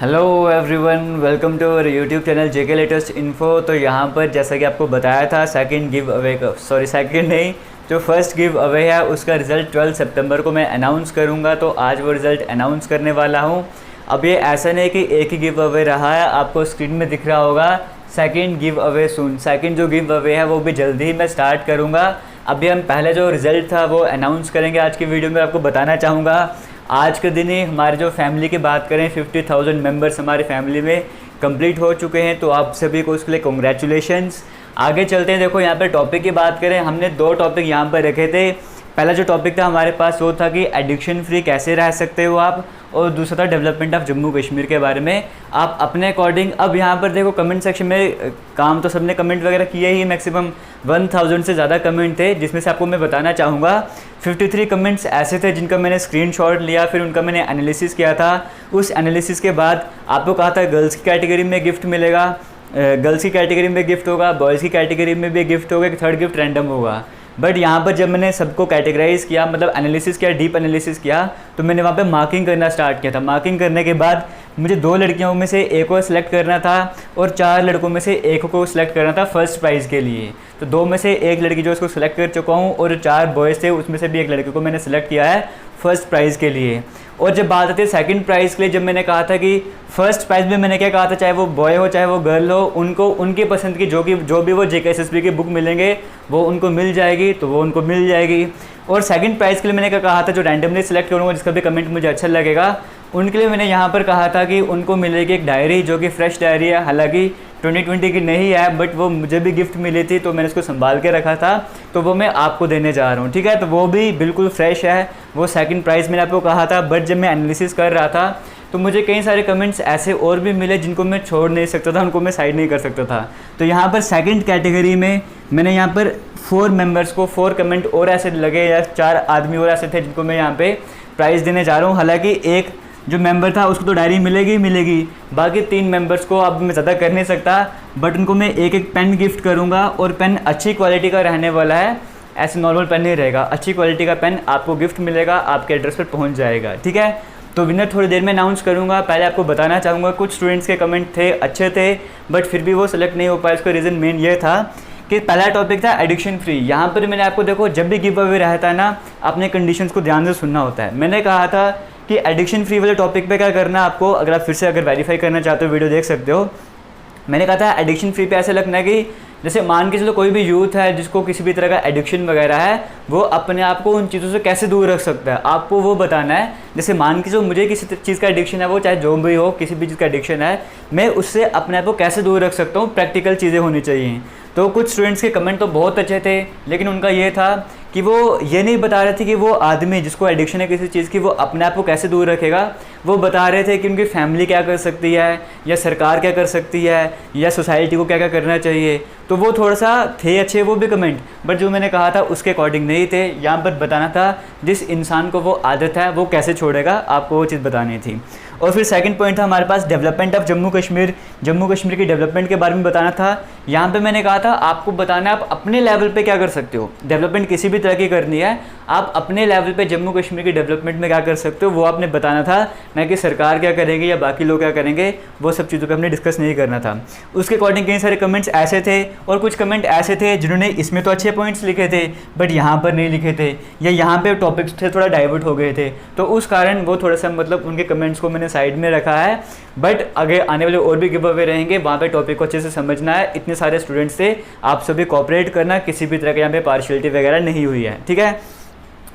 Hello everyone, welcome to our YouTube channel JK latest info. तो यहाँ पर जैसा कि आपको बताया था सेकंड नहीं, जो फर्स्ट गिव अवे है उसका रिज़ल्ट 12 सितंबर को मैं अनाउंस करूँगा। तो आज वो रिज़ल्ट अनाउंस करने वाला हूँ। अब ये ऐसा नहीं कि एक ही गिव अवे रहा है, आपको स्क्रीन में दिख रहा होगा सेकंड गिव अवे सून। सेकंड जो गिव अवे है वो भी जल्दी ही मैं स्टार्ट करूँगा। अभी हम पहले जो रिज़ल्ट था वो अनाउंस करेंगे आज की वीडियो में। आपको बताना चाहूँगा आज के दिन ही हमारे जो फैमिली की बात करें 50,000 मेंबर्स हमारी फैमिली में कंप्लीट हो चुके हैं। तो आप सभी को उसके लिए कॉन्ग्रेचुलेशंस। आगे चलते हैं। देखो यहाँ पे टॉपिक की बात करें, हमने 2 टॉपिक यहाँ पर रखे थे। पहला जो टॉपिक था हमारे पास वो था कि एडिक्शन फ्री कैसे रह सकते हो आप, और दूसरा था डेवलपमेंट ऑफ जम्मू कश्मीर के बारे में आप अपने अकॉर्डिंग। अब यहाँ पर देखो कमेंट सेक्शन में काम तो सबने कमेंट वगैरह किए ही, मैक्सिमम 1000 से ज़्यादा कमेंट थे, जिसमें से आपको मैं बताना चाहूँगा 53 कमेंट्स ऐसे थे जिनका मैंने स्क्रीनशॉट लिया, फिर उनका मैंने एनालिसिस किया था। उस एनालिसिस के बाद आपको कहा था गर्ल्स की कैटेगरी में गिफ्ट मिलेगा, गर्ल्स की कैटेगरी में गिफ्ट होगा, बॉयज़ की कैटेगरी में भी गिफ्ट होगा, एक थर्ड गिफ्ट रैंडम होगा। बट यहाँ पर जब मैंने सबको कैटेगराइज़ किया, मतलब एनालिसिस किया, डीप एनालिसिस किया, तो मैंने वहाँ पे मार्किंग करना स्टार्ट किया था। मार्किंग करने के बाद मुझे 2 लड़कियों में से एक को सिलेक्ट करना था और 4 लड़कों में से एक को सिलेक्ट करना था फर्स्ट प्राइज़ के लिए। तो 2 में से एक लड़की जो उसको सिलेक्ट कर चुका हूँ, और 4 बॉयज़ थे उसमें से भी एक लड़के को मैंने सिलेक्ट किया है फर्स्ट प्राइज़ के लिए। और जब बात आती है सेकंड प्राइज़ के लिए, जब मैंने कहा था कि फर्स्ट प्राइज़ में मैंने क्या कहा था, चाहे वो बॉय हो चाहे वो गर्ल हो, उनको उनकी पसंद की जो भी वो JKSSB की बुक मिलेंगे वो उनको मिल जाएगी, तो वो उनको मिल जाएगी। और सेकंड प्राइज़ के लिए मैंने क्या कहा था, जो रैंडमली सिलेक्ट करूँगा जिसका भी कमेंट मुझे अच्छा लगेगा, उनके लिए मैंने यहाँ पर कहा था कि उनको मिलेगी एक डायरी जो कि फ्रेश डायरी है। हालांकि 2020 की नहीं है, बट वो मुझे भी गिफ्ट मिली थी तो मैंने इसको संभाल के रखा था, तो वो मैं आपको देने जा रहा हूँ। ठीक है, तो वो भी बिल्कुल फ्रेश है। वो सेकंड प्राइज़ मैंने आपको कहा था। बट जब मैं एनालिसिस कर रहा था तो मुझे कई सारे कमेंट्स ऐसे और भी मिले जिनको मैं छोड़ नहीं सकता था, उनको मैं साइड नहीं कर सकता था। तो यहाँ पर सेकंड कैटेगरी में मैंने यहाँ पर 4 मेंबर्स को 4 कमेंट और ऐसे लगे, या 4 आदमी और ऐसे थे जिनको मैं यहाँ पे प्राइज़ देने जा रहा हूँ। हालांकि एक जो मेंबर था उसको तो डायरी मिलेगी, बाकी 3 मेंबर्स को अब मैं ज़्यादा कर नहीं सकता, बट उनको मैं एक पेन गिफ्ट करूँगा। और पेन अच्छी क्वालिटी का रहने वाला है, ऐसे नॉर्मल पेन नहीं रहेगा, अच्छी क्वालिटी का पेन आपको गिफ्ट मिलेगा, आपके एड्रेस पर पहुँच जाएगा। ठीक है, तो विनर थोड़ी देर में अनाउंस करूँगा। पहले आपको बताना चाहूँगा कुछ स्टूडेंट्स के कमेंट थे अच्छे थे, बट फिर भी वो सेलेक्ट नहीं हो पाए। उसका रीज़न मेन ये था कि पहला टॉपिक था एडिक्शन फ्री। यहाँ पर मैंने आपको देखो जब भी गिव अवे रहता है ना, अपने कंडीशंस को ध्यान से सुनना होता है। मैंने कहा था कि एडिक्शन फ्री वाले टॉपिक पे क्या करना है आपको, अगर आप फिर से वेरीफाई करना चाहते हो वीडियो देख सकते हो। मैंने कहा था एडिक्शन फ्री पे ऐसे लगना है कि जैसे मान के चलो कोई भी यूथ है जिसको किसी भी तरह का एडिक्शन वगैरह है, वो अपने आप को उन चीज़ों से कैसे दूर रख सकता है, आपको वो बताना है। जैसे मान के चलो मुझे किसी चीज़ का एडिक्शन है, वो चाहे जो भी हो, किसी भी चीज़ का एडिक्शन है, मैं उससे अपने आप को कैसे दूर रख सकता हूँ, प्रैक्टिकल चीज़ें होनी चाहिए। तो कुछ स्टूडेंट्स के कमेंट तो बहुत अच्छे थे, लेकिन उनका ये था कि वो ये नहीं बता रहे थे कि वो आदमी जिसको एडिक्शन है किसी चीज़ की, वो अपने आप को कैसे दूर रखेगा। वो बता रहे थे कि उनकी फैमिली क्या कर सकती है, या सरकार क्या कर सकती है, या सोसाइटी को क्या क्या करना चाहिए। तो वो थोड़ा सा थे अच्छे वो भी कमेंट, बट जो मैंने कहा था उसके अकॉर्डिंग नहीं थे। यहाँ पर बताना था जिस इंसान को वो आदत है वो कैसे छोड़ेगा, आपको वो चीज़ बतानी थी। और फिर सेकंड पॉइंट था हमारे पास डेवलपमेंट ऑफ जम्मू कश्मीर की डेवलपमेंट के बारे में बताना था। यहाँ पे मैंने कहा था आपको बताना है आप अपने लेवल पे क्या कर सकते हो। डेवलपमेंट किसी भी तरह की करनी है, आप अपने लेवल पे जम्मू कश्मीर की डेवलपमेंट में क्या कर सकते हो वो आपने बताना था, ना कि सरकार क्या करेगी या बाकी लोग क्या करेंगे। वो सब चीज़ों पे हमने डिस्कस नहीं करना था। उसके अकॉर्डिंग कई सारे कमेंट्स ऐसे थे, और कुछ कमेंट ऐसे थे जिन्होंने इसमें तो अच्छे पॉइंट्स लिखे थे बट यहाँ पर नहीं लिखे थे, या यहाँ पे टॉपिक्स थे थोड़ा डाइवर्ट हो गए थे। तो उस कारण वो थोड़ा सा मतलब उनके कमेंट्स को मैंने साइड में रखा है। बट आगे आने वाले और भी गिव अवे रहेंगे, वहाँ पे टॉपिक को अच्छे से समझना है। इतने सारे स्टूडेंट्स थे, आप सभी कोऑपरेट करना, किसी भी तरह के यहाँ पे पार्शियलिटी वगैरह नहीं हुई है। ठीक है,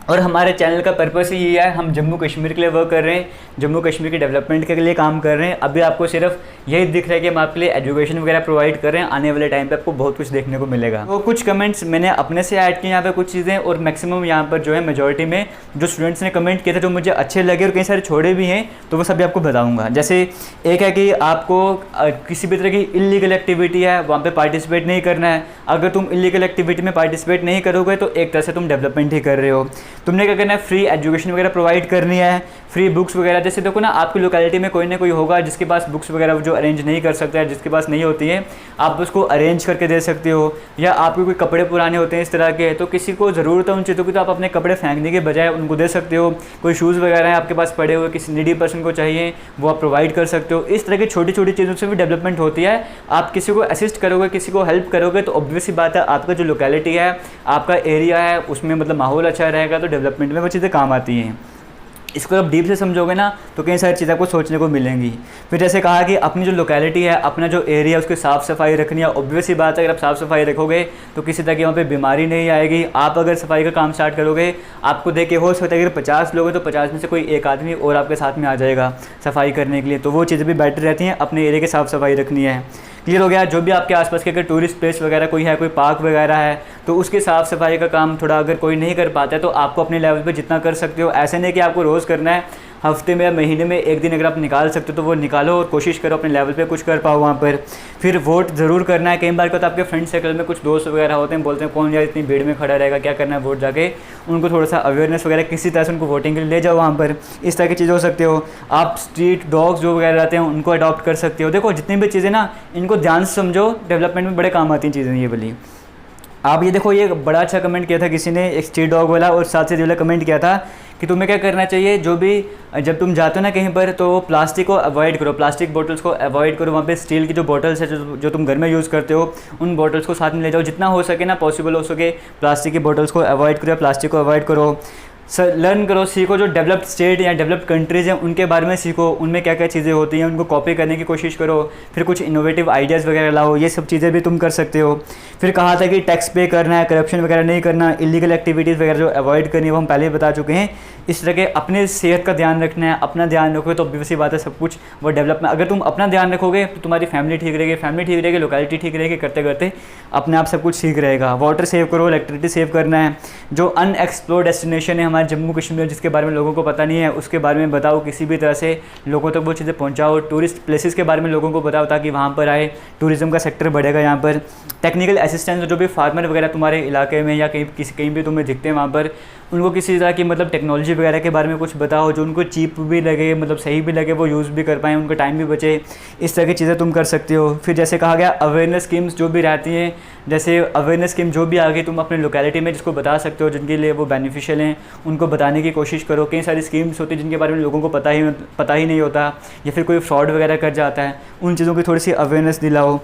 और हमारे चैनल का पर्पस ही ये है, हम जम्मू कश्मीर के लिए वर्क कर रहे हैं, जम्मू कश्मीर की डेवलपमेंट के लिए काम कर रहे हैं। अभी आपको सिर्फ यही दिख रहा है कि हम आपके लिए एजुकेशन वगैरह प्रोवाइड कर रहे हैं, आने वाले टाइम पे आपको बहुत कुछ देखने को मिलेगा। तो कुछ कमेंट्स मैंने अपने से ऐड किए यहाँ पे कुछ चीज़ें, और मैक्सिमम यहाँ पर जो है मेजॉरिटी में जो स्टूडेंट्स ने कमेंट किए थे जो मुझे अच्छे लगे, और कई सारे छोड़े भी हैं, तो वो सभी आपको बताऊँगा। जैसे एक है कि आपको किसी भी तरह की इलीगल एक्टिविटी है वहाँ पर पार्टिसिपेट नहीं करना है। अगर तुम इलीगल एक्टिविटी में पार्टिसिपेट नहीं करोगे तो एक तरह से तुम डेवलपमेंट ही कर रहे हो। तुमने क्या करना है, फ्री एजुकेशन वगैरह प्रोवाइड करनी है, फ्री बुक्स वगैरह। जैसे देखो ना, आपकी लोकेलिटी में कोई ना कोई होगा जिसके पास बुक्स वगैरह जो अरेंज नहीं कर सकता है, जिसके पास नहीं होती है, आप उसको अरेंज करके दे सकते हो। या आपके कोई कपड़े पुराने होते हैं इस तरह के, तो किसी को ज़रूरत है उन चीज़ों की, तो आप अपने कपड़े फेंकने के बजाय उनको दे सकते हो। कोई शूज़ वगैरह हैं आपके पास पड़े हुए, किसी नीडी पर्सन को चाहिए, वो आप प्रोवाइड कर सकते हो। इस तरह की छोटी छोटी चीज़ों से भी डेवलपमेंट होती है। आप किसी को असिस्ट करोगे, किसी को हेल्प करोगे, तो ऑब्वियस सी बात है आपका जो लोकेलिटी है, आपका एरिया है, उसमें मतलब माहौल अच्छा रहेगा, तो डेवलपमेंट में वो चीज़ें काम आती हैं। इसको आप डीप से समझोगे ना, तो कई सारी चीज़ें आपको सोचने को मिलेंगी। फिर जैसे कहा कि अपनी जो लोकेलिटी है, अपना जो एरिया है, उसकी साफ़ सफाई रखनी है। ऑब्वियस ही बात है, अगर आप साफ़ सफाई रखोगे तो किसी तरह की वहाँ पे बीमारी नहीं आएगी। आप अगर सफाई का काम स्टार्ट करोगे, आपको देख के हो सकता है अगर 50 लोग हैं तो 50 में से कोई एक आदमी और आपके साथ में आ जाएगा सफाई करने के लिए, तो वो चीज़ें भी बेटर रहती हैं। अपने एरिया की साफ़ सफाई रखनी है। क्लियर हो गया। जो भी आपके आसपास के अगर टूरिस्ट प्लेस वगैरह कोई है, कोई पार्क वगैरह है, तो उसकी साफ़ सफाई का काम थोड़ा अगर कोई नहीं कर पाता है, तो आपको अपने लेवल पे जितना कर सकते हो, ऐसे नहीं कि आपको रोज़ करना है, हफ्ते में या महीने में एक दिन अगर आप निकाल सकते हो तो वो निकालो और कोशिश करो अपने लेवल पे कुछ कर पाओ वहाँ पर। फिर वोट ज़रूर करना है। कई बार क्या होता है, आपके फ्रेंड सर्कल में कुछ दोस्त वगैरह होते हैं, बोलते हैं कौन यार इतनी भीड़ में खड़ा रहेगा, क्या करना है वोट जाके। उनको थोड़ा सा अवेयरनेस वगैरह किसी तरह से उनको वोटिंग के लिए ले जाओ वहाँ पर। इस तरह की चीज़ें हो सकते हो। आप स्ट्रीट डॉग्स जो वगैरह रहते हैं उनको अडॉप्ट कर सकते हो। देखो जितनी भी चीज़ें ना, इनको ध्यान से समझो, डेवलपमेंट में बड़े काम आती हैं चीज़ें ये वाली। आप ये देखो, ये बड़ा अच्छा कमेंट किया था किसी ने, एक स्ट्रीट डॉग वाला, और साथ से वाला कमेंट किया था कि तुम्हें क्या करना चाहिए, जो भी जब तुम जाते हो ना कहीं पर, तो प्लास्टिक को अवॉइड करो, प्लास्टिक बोटल्स को अवॉइड करो। वहाँ पे स्टील की जो बोटल्स है जो तुम घर में यूज़ करते हो, उन बोटल्स को साथ में ले जाओ। जितना हो सके ना, पॉसिबल हो सके, प्लास्टिक की बोटल्स को अवॉइड करो, प्लास्टिक को अवॉइड करो। लर्न करो, सीखो। जो डेवलप्ड स्टेट या डेवलप्ड कंट्रीज़ हैं उनके बारे में सीखो, उनमें क्या क्या चीज़ें होती हैं, उनको कॉपी करने की कोशिश करो। फिर कुछ इनोवेटिव आइडियाज़ वगैरह लाओ, ये सब चीज़ें भी तुम कर सकते हो। फिर कहा था कि टैक्स पे करना है, करप्शन वगैरह नहीं करना, इलीगल एक्टिविटीज़ वगैरह जो अवॉइड करनी है, वो हम पहले ही बता चुके हैं। इस तरह के अपने सेहत का ध्यान रखना है। अपना ध्यान रखोगे तो ऑब्वियस सी बात है, सब कुछ वो डेवलपमेंट। अगर तुम अपना ध्यान रखोगे तो तुम्हारी फैमिली ठीक रहेगी, फैमिली ठीक रहेगी, लोकेलिटी ठीक रहेगी, करते करते अपने आप सब कुछ ठीक रहेगा। वाटर सेव करो, इलेक्ट्रिसिटी सेव करना है। जो अनएक्सप्लोर्ड डेस्टिनेशन है हमारे जम्मू कश्मीर, जिसके बारे में लोगों को पता नहीं है, उसके बारे में बताओ, किसी भी तरह से लोगों तक वो चीज़ें पहुंचाओ। टूरिस्ट प्लेसेस के बारे में लोगों को बताओ ताकि वहाँ पर आए, टूरिज़्म का सेक्टर बढ़ेगा यहाँ पर। टेक्निकल असिस्टेंस, जो भी फार्मर वगैरह तुम्हारे इलाके में या कहीं भी तुम्हें दिखते हैं वहाँ पर, उनको किसी तरह की मतलब टेक्नोलॉजी वगैरह के बारे में कुछ बताओ, जो उनको चीप भी लगे, मतलब सही भी लगे, वो यूज़ भी कर पाएँ, उनका टाइम भी बचे। इस तरह की चीज़ें तुम कर सकते हो। फिर जैसे कहा गया, अवेयरनेस स्कीम्स जो भी रहती हैं, जैसे अवेयरनेस स्कीम जो भी आ गई, तुम अपने लोकेलिटी में जिसको बता सकते हो, जिनके लिए वो बेनिफिशियल हैं, उनको बताने की कोशिश करो। कई सारी स्कीम्स होती हैं जिनके बारे में लोगों को पता ही नहीं होता, या फिर कोई फ्रॉड वगैरह कर जाता है, उन चीज़ों की थोड़ी सी अवेयरनेस दिलाओ।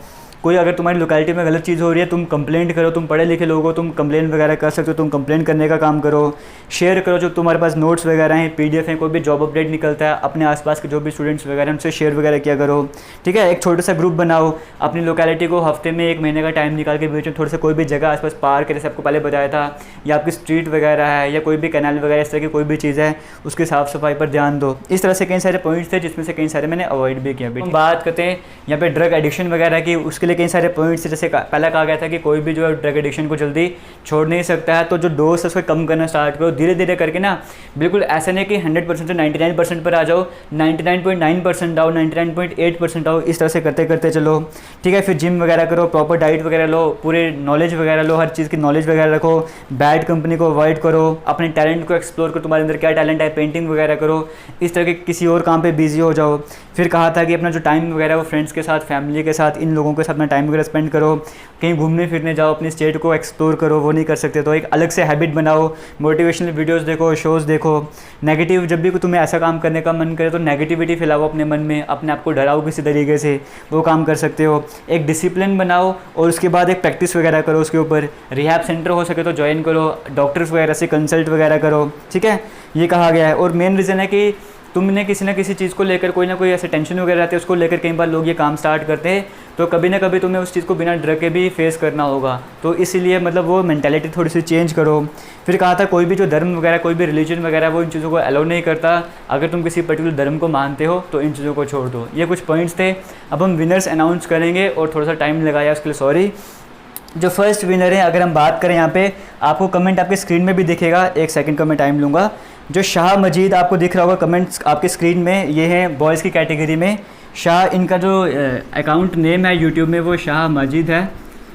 कोई अगर तुम्हारी लोकेलिटी में गलत चीज़ हो रही है, तुम कंप्लेंट करो। तुम पढ़े लिखे लोग हो, तुम कंप्लेंट वगैरह कर सकते हो, तुम कंप्लेंट करने का काम करो। शेयर करो जो तुम्हारे पास नोट्स वगैरह हैं, पीडीएफ हैं, कोई भी जॉब अपडेट निकलता है, अपने आसपास के जो भी स्टूडेंट्स वगैरह हैं उनसे शेयर वगैरह किया करो। ठीक है, एक छोटा सा ग्रुप बनाओ। अपनी लोकेलिटी को हफ्ते में 1 महीने का टाइम निकाल के बीच में थोड़ा सा कोई भी जगह आसपास, पार्क जैसे आपको पहले बताया था, या आपकी स्ट्रीट वगैरह है, या कोई भी कैनाल वगैरह, इस तरह की कोई भी चीज़ है, उसकी साफ़ सफाई पर ध्यान दो। इस तरह से कई सारे पॉइंट्स थे जिसमें से कई सारे मैंने अवॉइड भी किया। हम बात करते हैं यहाँ पे ड्रग एडिक्शन वगैरह की, उसके लिए कई सारे पॉइंट्स। जैसे पहले कहा गया था कि कोई भी जो है ड्रग एडिक्शन को जल्दी छोड़ नहीं सकता है, तो जो डोज है उसको कम करना स्टार्ट करो धीरे धीरे करके ना। बिल्कुल ऐसा नहीं कि 100% से 99% पर आ जाओ, 99.9% आओ, 99.8% आओ, इस तरह से करते करते चलो। ठीक है, फिर जिम वगैरह करो, प्रॉपर डाइट वगैरह लो, पूरे नॉलेज वगैरह लो, हर चीज़ की नॉलेज वगैरह रखो। बैड कंपनी को अवॉइड करो, अपने टैलेंट को एक्सप्लोर करो, तुम्हारे अंदर क्या टैलेंट है, पेंटिंग वगैरह करो। इस तरह के किसी और काम पर बिजी हो जाओ। फिर कहा था कि अपना जो टाइम वगैरह वो फ्रेंड्स के साथ, फैमिली के साथ, इन लोगों के साथ अपना टाइम वगैरह स्पेंड करो। कहीं घूमने फिरने जाओ, अपनी स्टेट को एक्सप्लोर करो, वो नहीं कर सकते तो एक अलग से हैबिट बनाओ। मोटिवेशनल वीडियोस देखो, शोज़ देखो। नेगेटिव, जब भी तुम्हें ऐसा काम करने का मन करे तो नेगेटिविटी फैलाओ अपने मन में, अपने आप को डराओ किसी तरीके से, वो काम कर सकते हो। एक डिसिप्लिन बनाओ और उसके बाद एक प्रैक्टिस वगैरह करो उसके ऊपर। रिहैब सेंटर हो सके तो ज्वाइन करो, डॉक्टर्स वगैरह से कंसल्ट वगैरह करो। ठीक है, ये कहा गया है। और मेन रीज़न है कि तुमने किसी ना किसी चीज़ को लेकर कोई ना कोई ऐसे टेंशन वगैरह रहती है, उसको लेकर कई बार लोग ये काम स्टार्ट करते हैं, तो कभी ना कभी तुम्हें उस चीज़ को बिना डर के भी फेस करना होगा। तो इसीलिए मतलब वो मेंटालिटी थोड़ी सी चेंज करो। फिर कहा था कोई भी जो धर्म वगैरह, कोई भी रिलीजन वगैरह, वो इन चीज़ों को अलाउ नहीं करता। अगर तुम किसी पर्टिकुलर धर्म को मानते हो तो इन चीज़ों को छोड़ दो। ये कुछ पॉइंट्स थे। अब हम विनर्स अनाउंस करेंगे और थोड़ा सा टाइम लगाया उसके लिए सॉरी। जो फर्स्ट विनर है, अगर हम बात करें, यहाँ पे आपको कमेंट आपके स्क्रीन में भी दिखेगा, 1 सेकंड का मैं टाइम लूँगा। जो शाह मजीद आपको दिख रहा होगा कमेंट्स आपके स्क्रीन में, ये हैं बॉयज़ की कैटेगरी में शाह। इनका जो अकाउंट नेम है यूट्यूब में वो शाह मजीद है।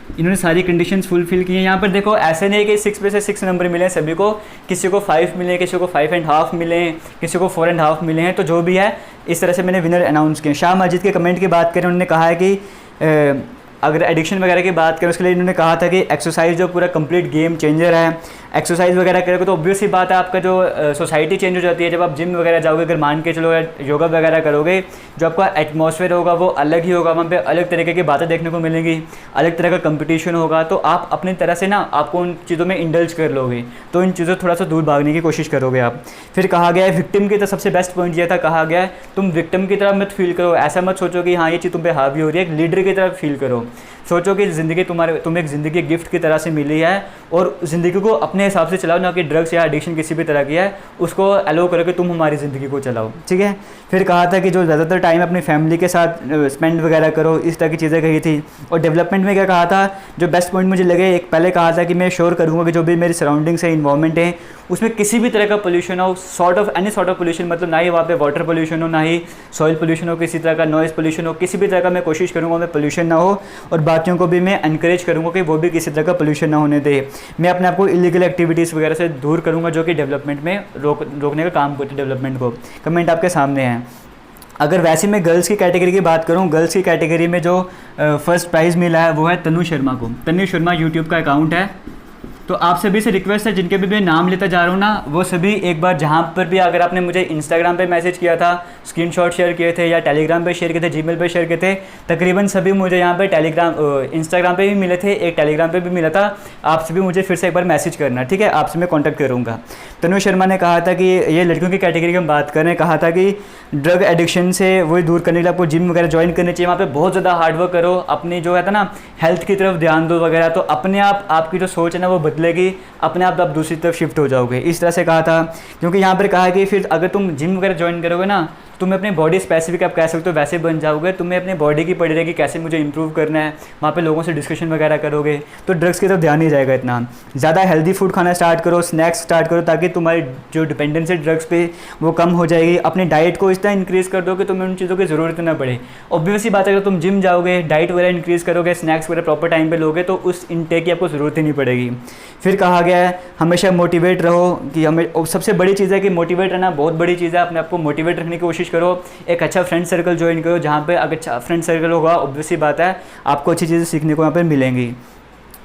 इन्होंने सारी कंडीशंस फुलफिल की हैं। यहाँ पर देखो ऐसे नहीं है कि 6 में से 6 नंबर मिले हैं सभी को, किसी को 5 मिले, किसी को 5.5 मिले हैं, किसी को 4.5 मिले हैं। तो जो भी है इस तरह से मैंने विनर अनाउंस किए। शाह माजिद के कमेंट की बात करें, उन्होंने कहा है कि अगर एडिक्शन वगैरह की बात करें उसके लिए इन्होंने कहा था कि एक्सरसाइज जो पूरा कंप्लीट गेम चेंजर है। एक्सरसाइज वगैरह करोगे तो ऑब्वियस ही बात है आपका जो सोसाइटी चेंज हो जाती है। जब आप जिम वगैरह जाओगे, अगर मान के चलो योगा वगैरह करोगे, जो आपका एटमॉस्फेयर होगा वो अलग ही होगा, वहाँ पे अलग तरीके की बातें देखने को मिलेंगी, अलग तरह का कंपटीशन होगा। तो आप अपनी तरह से ना आपको उन चीज़ों में इंडल्ज कर लोगे, तो इन चीज़ों से थोड़ा सा दूर भागने की कोशिश करोगे आप। फिर कहा गया है विक्टिम की तरह, सबसे बेस्ट पॉइंट ये था, कहा गया है तुम विक्टिम की तरह मत फील करो। ऐसा मत सोचो कि हाँ ये चीज़ तुम पे हावी हो रही है, एक लीडर की तरह फील करो। सोचो कि ज़िंदगी तुम्हें एक ज़िंदगी गिफ्ट की तरह से मिली है और ज़िंदगी को अपने हिसाब से चलाओ, ना कि ड्रग्स या एडिक्शन किसी भी तरह की है उसको अलाउ करो कि तुम हमारी ज़िंदगी को चलाओ, ठीक है। फिर कहा था कि जो ज़्यादातर टाइम अपनी फैमिली के साथ स्पेंड वगैरह करो, इस तरह की चीज़ें कही थी। और डेवलपमेंट में क्या कहा था, जो बेस्ट पॉइंट मुझे लगे, एक पहले कहा था कि मैं श्योर करूँगा कि जो भी मेरी सराउंडिंग्स है, इन्वायरमेंट है, उसमें किसी भी तरह का पोल्यूशन हो, एनी सॉर्ट ऑफ पोल्यूशन, मतलब ना ही वहाँ पे वाटर पोल्यूशन हो, ना ही सॉइल पोल्यूशन हो, किसी तरह का नॉइज़ पोल्यूशन हो, किसी भी तरह का मैं कोशिश करूँगा मैं पोल्यूशन ना हो। और बाकियों को भी मैं एनकरेज करूँगा कि वो भी किसी तरह का पोल्यूशन ना होने दे। मैं अपने आप को इलीगल एक्टिविटीज़ वगैरह से दूर करूँगा जो कि डेवलपमेंट में रोकने का काम करते डेवलपमेंट को। कमेंट आपके सामने हैं। अगर वैसे मैं गर्ल्स की कैटेगरी की बात करूं, गर्ल्स की कैटेगरी में जो फर्स्ट प्राइज़ मिला है वो है तनु शर्मा को। तनु शर्मा यूट्यूब का अकाउंट है। तो आप सभी से रिक्वेस्ट है, जिनके भी मैं नाम लेता जा रहा हूँ ना, वो सभी एक बार जहाँ पर भी अगर आपने मुझे इंस्टाग्राम पे मैसेज किया था, स्क्रीनशॉट शेयर किए थे, या टेलीग्राम पे शेयर किए थे, जीमेल पे शेयर किए थे, तकरीबन सभी मुझे यहाँ पे इंस्टाग्राम पे भी मिले थे, एक टेलीग्राम पे भी मिला था। आप सभी मुझे फिर से एक बार मैसेज करना, ठीक है, आपसे मैं कॉन्टैक्ट करूँगा। तनु शर्मा ने कहा था कि ये लड़कियों की कैटेगरी की हम बात करें, कहा था कि ड्रग एडिक्शन से वही दूर करने के लिए आपको जिम वगैरह ज्वाइन करनी चाहिए, वहाँ पे बहुत ज़्यादा हार्डवर्क करो, अपनी जो है ना हेल्थ की तरफ ध्यान दो वगैरह, तो अपने आप आपकी जो सोच है ना वो बदलेगी, अपने आप दूसरी तरफ शिफ्ट हो जाओगे, इस तरह से कहा था। क्योंकि यहाँ पर कहा है कि फिर अगर तुम जिम वगैरह ज्वाइन करोगे ना, तुम्हें अपनी बॉडी स्पेसिफिक आप कह सकते हो वैसे बन जाओगे, तुम्हें अपनी बॉडी की पड़ी रहेगी कैसे मुझे इंप्रूव करना है, वहाँ पे लोगों से डिस्कशन वगैरह करोगे, तो ड्रग्स की तरफ ध्यान नहीं जाएगा इतना। ज़्यादा हेल्दी फूड खाना स्टार्ट करो, स्नैक्स स्टार्ट करो, ताकि तुम्हारी जो डिपेंडेंसी ड्रग्स पे वो कम हो जाएगी। अपनी डाइट को इस तरह इंक्रीज़ कर दो कि तुम्हें उन चीज़ों की ज़रूरत ना पड़े। ऑब्वियसली बात है, अगर तुम जिम जाओगे, डाइट वगैरह इंक्रीज़ करोगे, स्नैक्स वगैरह प्रॉपर टाइम पर लोगे, तो उस इनटेक की आपको ज़रूरत ही नहीं पड़ेगी। फिर कहा गया है हमेशा मोटिवेट रहो, कि हमें सबसे बड़ी चीज़ है कि मोटिवेट रहना बहुत बड़ी चीज़ है। अपने आप को मोटिवेट रखने की कोशिश करो, एक अच्छा फ्रेंड सर्कल ज्वाइन करो, जहाँ पे अगर अच्छा फ्रेंड सर्कल होगा ऑब्वियसली बात है आपको अच्छी चीज़ें सीखने को यहाँ पर मिलेंगी।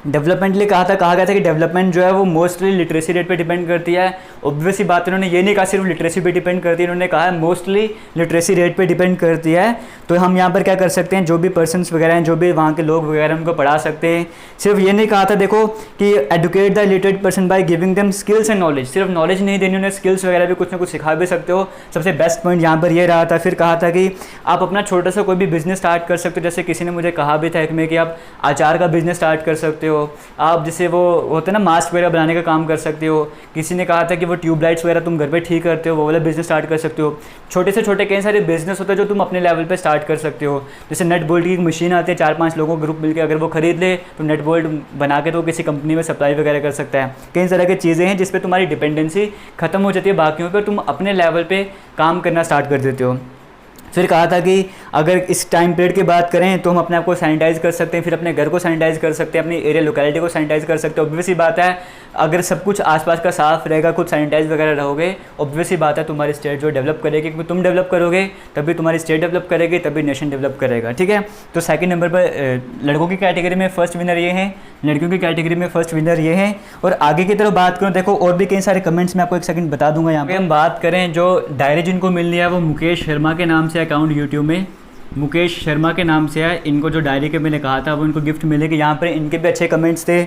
डेवलपमेंट लिए कहा गया था कि डेवलपमेंट जो है वो मोस्टली लिटरेसी रेट पे डिपेंड करती है। ऑब्वियसली बात इन्होंने ये नहीं कहा सिर्फ लिटरेसी पे डिपेंड करती है, इन्होंने कहा है मोस्टली लिटरेसी रेट पे डिपेंड करती है। तो हम यहाँ पर क्या कर सकते हैं, जो भी पर्सन्स वगैरह हैं, जो भी वहाँ के लोग वगैरह उनको पढ़ा सकते हैं। सिर्फ ये नहीं कहा था देखो कि educate the illiterate person by giving them skills and knowledge, सिर्फ नॉलेज नहीं देनी, उन्हें स्किल्स वगैरह भी कुछ ना कुछ सिखा भी सकते हो। सबसे बेस्ट पॉइंट यहाँ पर ये रहा था। फिर कहा था कि आप अपना छोटा सा कोई भी बिजनेस स्टार्ट कर सकते हो, जैसे किसी ने मुझे कहा भी था एक में कि आप अचार का बिजनेस स्टार्ट कर सकते हो, आप जैसे वो होता है ना मास्क वगैरह बनाने का काम कर सकते हो। किसी ने कहा था कि वो ट्यूबलाइट्स वगैरह तुम घर पे ठीक करते हो, वो वाला बिजनेस स्टार्ट कर सकते हो। छोटे से छोटे कई सारे बिजनेस होते हैं जो तुम अपने लेवल पे स्टार्ट कर सकते हो। जैसे नट बोल्ट की एक मशीन आती है, 4-5 लोगों का ग्रुप मिलकर अगर वो खरीद ले तो नट बोल्ट बना के तो किसी कंपनी में सप्लाई वगैरह कर सकता है। कई तरह की चीज़ें हैं जिस पे तुम्हारी डिपेंडेंसी खत्म हो जाती है बाकियों पर, तुम अपने लेवल पे काम करना स्टार्ट कर देते हो। फिर कहा था कि अगर इस टाइम पीरियड की बात करें तो हम अपने आप को सैनिटाइज़ कर सकते हैं, फिर अपने घर को सैनिटाइज़ कर सकते हैं, अपनी एरिया लोकेलिटी को सैनिटाइज़ कर सकते हैं। ऑब्वियसली बात है अगर सब कुछ आसपास का साफ रहेगा, खुद सैनिटाइज वगैरह रहोगे, ऑब्वियसली बात है तुम्हारी स्टेट जो डेवलप करेगी, क्योंकि तुम डेवलप करोगे तभी तुम्हारी स्टेट डेवलप करेगी, तभी नेशन डेवलप करेगा, ठीक है। तो सेकंड नंबर पर लड़कों की कैटेगरी में फर्स्ट विनर ये हैं, लड़कियों की कैटेगरी में फर्स्ट विनर ये हैं। और आगे की तरफ बात करूँ, देखो और भी कई सारे कमेंट्स मैं आपको एक सेकंड बता दूंगा। यहाँ पे हम बात करें जो डायरी जिनको मिलनी है वो मुकेश शर्मा के नाम से अकाउंट यूट्यूब में मुकेश शर्मा के नाम से है। इनको जो डायरी के मैंने कहा था वो इनको गिफ्ट मिलेगी। यहाँ पर इनके भी अच्छे कमेंट्स थे।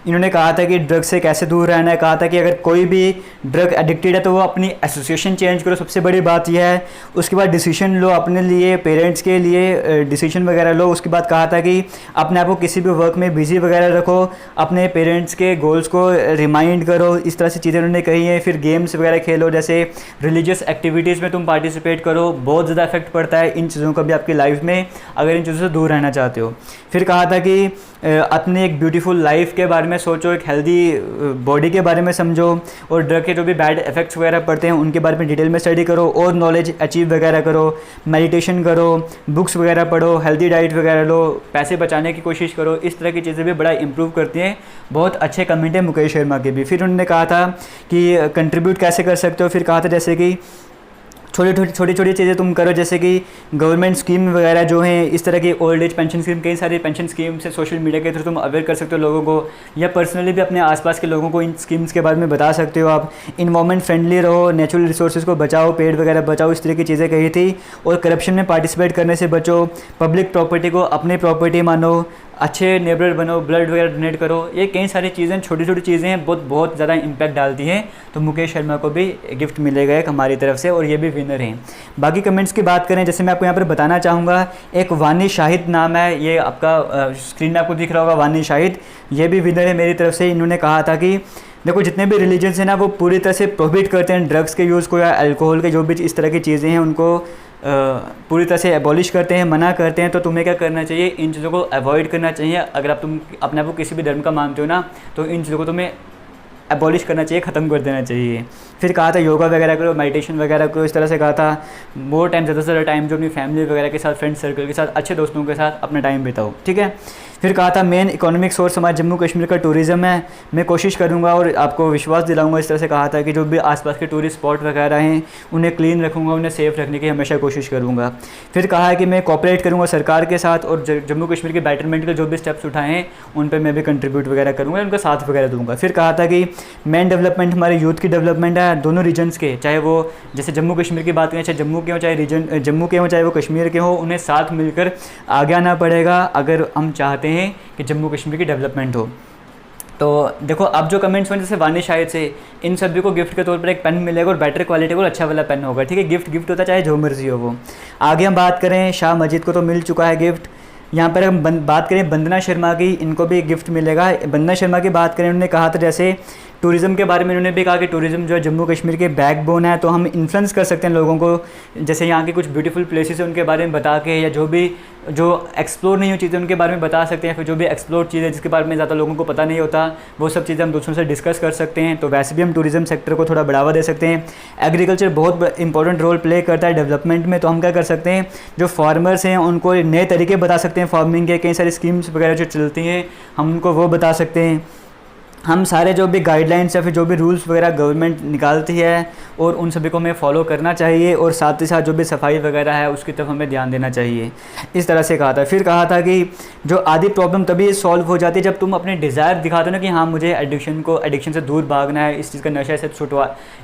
इन्होंने कहा था कि ड्रग से कैसे दूर रहना है, कहा था कि अगर कोई भी ड्रग एडिक्टेड है तो वो अपनी एसोसिएशन चेंज करो, सबसे बड़ी बात यह है। उसके बाद डिसीजन लो अपने लिए, पेरेंट्स के लिए डिसीजन वगैरह लो। उसके बाद कहा था कि अपने आप को किसी भी वर्क में बिजी वगैरह रखो, अपने पेरेंट्स के गोल्स को रिमाइंड करो, इस तरह से चीज़ें उन्होंने कही हैं। फिर गेम्स वगैरह खेलो, जैसे रिलीजियस एक्टिविटीज़ में तुम पार्टिसिपेट करो, बहुत ज़्यादा इफेक्ट पड़ता है इन चीज़ों का भी आपकी लाइफ में अगर इन चीज़ों से दूर रहना चाहते हो। फिर कहा था कि अपनी एक ब्यूटीफुल लाइफ के बारे में सोचो, एक हेल्दी बॉडी के बारे में समझो, और ड्रग के जो भी बैड इफेक्ट्स वगैरह पड़ते हैं उनके बारे में डिटेल में स्टडी करो, और नॉलेज अचीव वगैरह करो, मेडिटेशन करो, बुक्स वगैरह पढ़ो, हेल्दी डाइट वगैरह लो, पैसे बचाने की कोशिश करो। इस तरह की चीज़ें भी बड़ा इंप्रूव करती हैं। बहुत अच्छे कमेंट है मुकेश शर्मा के भी। फिर उन्होंने कहा था कि कंट्रीब्यूट कैसे कर सकते हो। फिर कहा था जैसे कि छोटी छोटी चीज़ें तुम करो, जैसे कि गवर्नमेंट स्कीम वगैरह जो हैं, इस तरह की ओल्ड एज पेंशन स्कीम, कई सारी पेंशन स्कीम से सोशल मीडिया के थ्रू तुम अवेयर कर सकते हो लोगों को, या पर्सनली भी अपने आसपास के लोगों को इन स्कीम्स के बारे में बता सकते हो आप। इन्वायरमेंट फ्रेंडली रहो, नेचुरल रिसोर्सेज को बचाओ, पेड़ वगैरह बचाओ, इस तरह की चीज़ें कही थी। और करप्शन में पार्टिसिपेट करने से बचो, पब्लिक प्रॉपर्टी को अपनी प्रॉपर्टी मानो, अच्छे नेबर बनो, ब्लड वगैरह डोनेट करो। ये कई सारी चीज़ें, छोटी छोटी चीज़ें हैं, बहुत ज़्यादा इम्पैक्ट डालती हैं। तो मुकेश शर्मा को भी गिफ्ट मिलेगा एक हमारी तरफ से, और ये भी विनर हैं। बाकी कमेंट्स की बात करें, जैसे मैं आपको यहाँ पर बताना चाहूँगा, एक वानी शाहिद नाम है, ये आपका स्क्रीन में आपको दिख रहा होगा, वानी शाहिद, ये भी विनर है मेरी तरफ से। इन्होंने कहा था कि देखो जितने भी रिलीजन्स हैं ना, वो पूरी तरह से प्रोहिबिट करते हैं ड्रग्स के यूज़ को, या अल्कोहल के जो भी इस तरह की चीज़ें हैं उनको पूरी तरह से एबॉलिश करते हैं, मना करते हैं। तो तुम्हें क्या करना चाहिए, इन चीज़ों को अवॉइड करना चाहिए। अगर तुम अपने आप को किसी भी धर्म का मानते हो ना, तो इन चीज़ों को तुम्हें एबॉलिश करना चाहिए, ख़त्म कर देना चाहिए। फिर कहा था योगा वगैरह करो, मेडिटेशन वगैरह करो। इस तरह से कहा था मोर टाइम, ज़्यादा से ज़्यादा टाइम जो अपनी फैमिली वगैरह के साथ, फ्रेंड सर्कल के साथ, अच्छे दोस्तों के साथ अपना टाइम बिताओ, ठीक है। फिर कहा था मेन इकोनॉमिक सोर्स हमारे जम्मू कश्मीर का टूरिज़्म है, मैं कोशिश करूँगा और आपको विश्वास दिलाऊंगा। इस तरह से कहा था कि जो भी आसपास के टूरिस्ट स्पॉट वगैरह हैं उन्हें क्लीन रखूँगा, उन्हें सेफ़ रखने की हमेशा कोशिश करूँगा। फिर कहा है कि मैं कोऑपरेट करूँगा सरकार के साथ, और जम्मू कश्मीर के बेटरमेंट के जो भी स्टेप्स उठाए हैं उन पर मैं भी कंट्रीब्यूट वगैरह करूँगा, उनका साथ वगैरह दूँगा। फिर कहा था कि मेन डेवलपमेंट हमारे यूथ की डेवलपमेंट है, दोनों रीजन्स के, चाहे वो जैसे जम्मू कश्मीर की बात करें, चाहे जम्मू के हो, चाहे रीजन जम्मू के हो, चाहे वो कश्मीर के हो, उन्हें साथ मिलकर आगे आना पड़ेगा अगर हम चाहते हैं कि जम्मू कश्मीर की डेवलपमेंट हो। तो देखो अब जो कमेंट्स हुए जैसे वानी शायद से, इन सभी को गिफ्ट के तौर पर एक पेन मिलेगा, और बेटर क्वालिटी को अच्छा वाला पेन होगा, ठीक है। गिफ्ट होता है, चाहे जो मर्जी हो वो। आगे हम बात करें, शाह मजीद को तो मिल चुका है गिफ्ट। यहाँ पर हम बात करें वंदना शर्मा की, इनको भी गिफ्ट मिलेगा। वंदना शर्मा की बात करें, उन्होंने कहा था जैसे टूरिज़्म के बारे में उन्होंने भी कहा कि टूरिज़्म जो है जम्मू कश्मीर के बैकबोन है, तो हम इन्फ्लुएंस कर सकते हैं लोगों को, जैसे यहाँ की कुछ ब्यूटीफुल प्लेसेस हैं उनके बारे में बता के, या जो एक्सप्लोर नहीं हुई चीज़ें उनके बारे में बता सकते हैं। फिर जो भी एक्सप्लोर चीज़ें जिसके बारे में ज़्यादा लोगों को पता नहीं होता, वो सब चीज़ें हम दूसरों से डिस्कस कर सकते हैं। तो वैसे भी हम टूरिज़्म सेक्टर को थोड़ा बढ़ावा दे सकते हैं। एग्रीकल्चर बहुत इंपॉर्टेंट रोल प्ले करता है डेवलपमेंट में, तो हम क्या कर सकते हैं, जो फार्मर्स हैं उनको नए तरीके बता सकते हैं फार्मिंग के, कई सारी स्कीम्स वगैरह जो चलती हैं हम उनको वो बता सकते हैं। हम सारे जो भी गाइडलाइंस या फिर जो भी रूल्स वगैरह गवर्नमेंट निकालती है और उन सभी को हमें फॉलो करना चाहिए, और साथ ही साथ जो भी सफाई वगैरह है उसकी तरफ हमें ध्यान देना चाहिए। इस तरह से कहा था। फिर कहा था कि जो आधी प्रॉब्लम तभी सॉल्व हो जाती है जब तुम अपने डिज़ायर दिखाते हो ना कि हाँ मुझे एडिक्शन से दूर भागना है, इस चीज़ का नशा से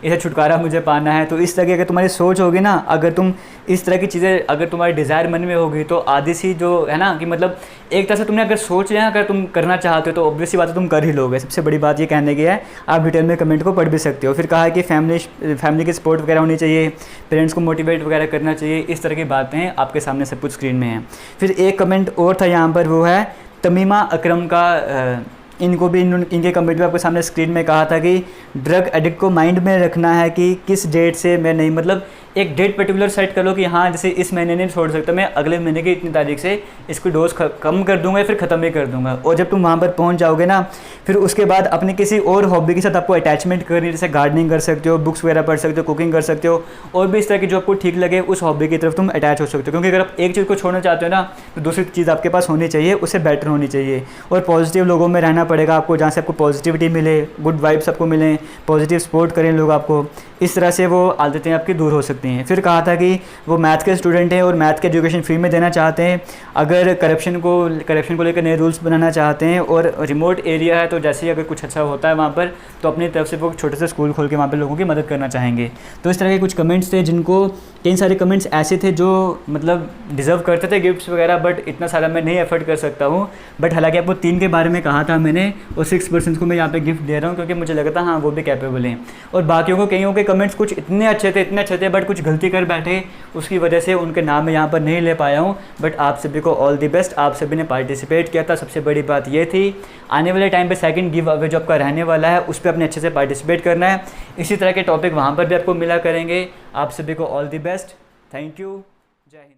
इसे छुटकारा मुझे पाना है। तो इस तरह की अगर तुम्हारी सोच होगी ना, अगर तुम इस तरह की चीज़ें अगर तुम्हारी डिज़ायर मन में होगी, तो आधी सी जो है ना कि मतलब एक तरह से तुमने अगर सोच लिया, अगर तुम करना चाहते हो तो ऑब्वियसली बात है तुम कर ही लोगे। सबसे बड़ी बात ये कहने की है, आप डिटेल में कमेंट को पढ़ भी सकते हो। फिर कहा है कि फैमिली की सपोर्ट वगैरह होनी चाहिए, पेरेंट्स को मोटिवेट वगैरह करना चाहिए। इस तरह की बातें आपके सामने सब कुछ स्क्रीन में है। फिर एक कमेंट और था यहाँ पर, वो है तमीमा अकरम का। इनको भी इनके कमेंट में आपके सामने स्क्रीन में कहा था कि ड्रग एडिक्ट को माइंड में रखना है कि किस डेट से मैं नहीं, मतलब एक डेट पर्टिकुलर सेट कर लो कि हाँ जैसे इस महीने नहीं छोड़ सकता, मैं अगले महीने की इतनी तारीख से इसकी डोज कम कर दूंगा या फिर ख़त्म ही कर दूंगा। और जब तुम वहाँ पर पहुँच जाओगे ना, फिर उसके बाद अपनी किसी और हॉबी के साथ आपको अटैचमेंट करनी, जैसे गार्डनिंग कर सकते हो, बुक्स वगैरह पढ़ सकते हो, कुकिंग कर सकते हो, और भी इस तरह की जो आपको ठीक लगे उस हॉबी की तरफ तुम अटैच हो सकते हो। क्योंकि अगर आप एक चीज़ को छोड़ना चाहते हो ना, तो दूसरी चीज़ आपके पास होनी चाहिए, उससे बेटर होनी चाहिए। और पॉजिटिव लोगों में रहना पड़ेगा आपको, जहाँ से आपको पॉजिटिविटी मिले, गुड वाइब्स आपको मिलें, पॉजिटिव सपोर्ट करें लोग आपको। इस तरह से वो आदतें आपकी दूर हो सकती हैं। फिर कहा था कि वो मैथ के स्टूडेंट हैं और मैथ के एजुकेशन फ्री में देना चाहते हैं। अगर करप्शन को लेकर नए रूल्स बनाना चाहते हैं, और रिमोट एरिया है तो जैसे ही अगर कुछ अच्छा होता है वहाँ पर, तो अपनी तरफ से वो छोटे से स्कूल खोल के वहाँ पर लोगों की मदद करना चाहेंगे। तो इस तरह के कुछ कमेंट्स थे, जिनको कई सारे कमेंट्स ऐसे थे जो मतलब डिज़र्व करते थे गिफ्ट्स वगैरह, बट इतना सारा मैं नहीं एफर्ट कर सकता हूँ। बट हालांकि आपको 3 के बारे में कहा था मैंने, और 6 पर्सन को मैं यहाँ पे गिफ्ट दे रहा हूँ क्योंकि मुझे लगा था हाँ वो भी कैपेबल हैं। और बाकियों को कईयों के कमेंट्स कुछ इतने अच्छे थे बट कुछ गलती कर बैठे, उसकी वजह से उनके नाम मैं यहाँ पर नहीं ले पाया हूँ। बट आप सभी को ऑल द बेस्ट, आप सभी ने पार्टिसिपेट किया था। सबसे बड़ी बात ये थी, आने वाले टाइम पे सेकंड गिव अवे जो आपका रहने वाला है उस पर अपने अच्छे से पार्टिसिपेट करना है। इसी तरह के टॉपिक वहाँ पर भी आपको मिला करेंगे। आप सभी को all the best, thank you, जय हिंद।